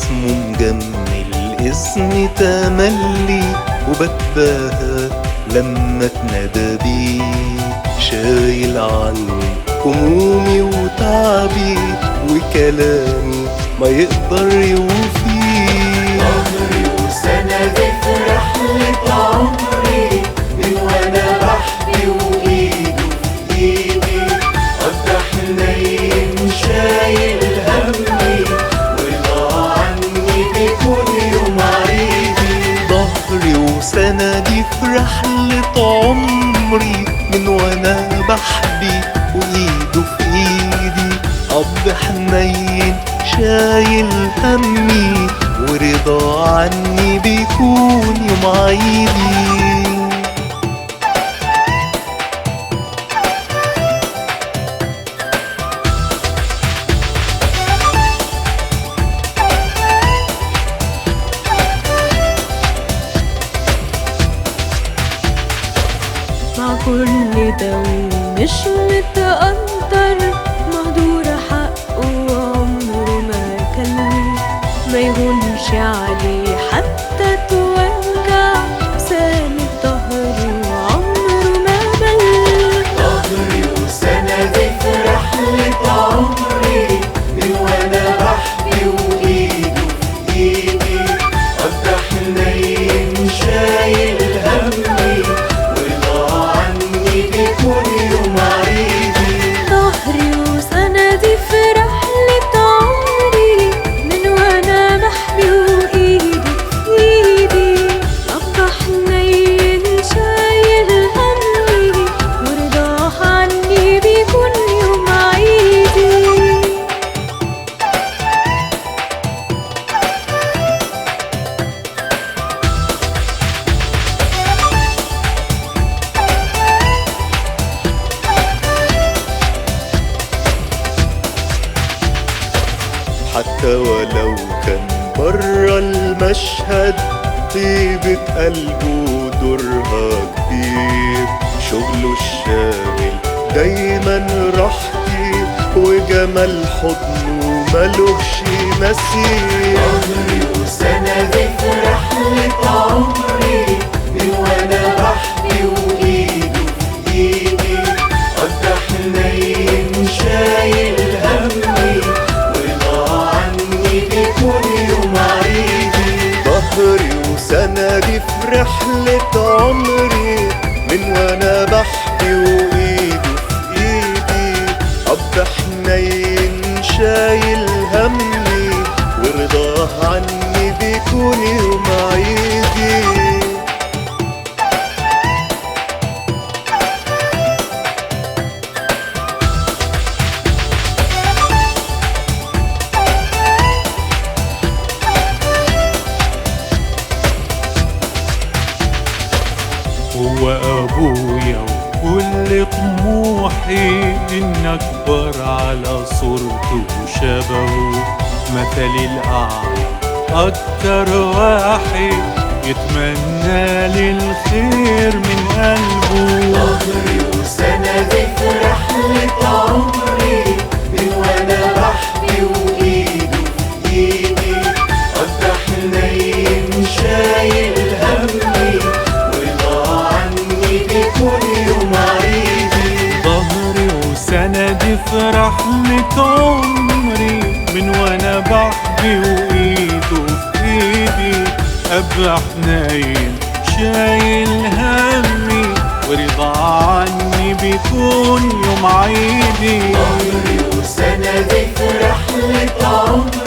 اسمه مجمل اسم تملي، وبتباهى لما اتندى بيه. شايل عني همومي وتعبي، وكلامي ما يقدر يوفيه. ظهري وسندي في رحلة عمري، من وانا بحبي وايده في ايدي. ابقى حنين شايل همي، ورضا عني بيكون يوم عيدي. ظهري وسندي في رحلة عمري، من وانا بحبي وايده في ايدي. اب حنين شايل همي، ورضا عني بيكون يوم عيدي. مع كل ده ومش متقدر، مهدور حقه وعمره ما كلني. ما يهونش عليه حتى توجع، ساند ظهري وعمره ما مل. ظهري وسندي في رحلة عمري، من وانا بحبي وايده في ايدي. ابقى حنين شايل همي، ورضا عني بيكون يوم عيدي. ظهري وسندي في رحلة عمري، من وانا بحبي وايده في ايدي. ابقى حنين شايل همي، ورضاه عني بيكون يوم عيدي. حتى ولو كان برا المشهد، طيبة قلبه دورها كتير. شغله الشاغل دايما راحتي، وجمال حضنه ملوش مثيل. ظهري وسندي في رحلة عمري، من وانا بحبي وايده في ايدي. ابقى حنين شايل همي، ورضا عني بيكون يوم عيدي. ظهري وسندي في رحلة عمري، من وانا بحبي وايده في ايدي. اب حنين شايل همي، ورضاه عني بيكون يوم عيدي. هو أبويا وكل طموحي، إن أكبر على صورته وشبهه. مثلي الأعلى أكتر واحد، يتمنى للخير من قلبه. ظهري وسندي في رحلة عمري، من وانا بحبي وايده في ايدي. ابقى حنين شايل همي، ورضا عني بيكون يوم عيدي. ظهري وسندي في رحلة عمري، من وانا بحبي وايده في ايدي. ابقى حنين شايل همي، ورضا عني بيكون يوم عيدي. ظهري وسندي في رحلة عمري،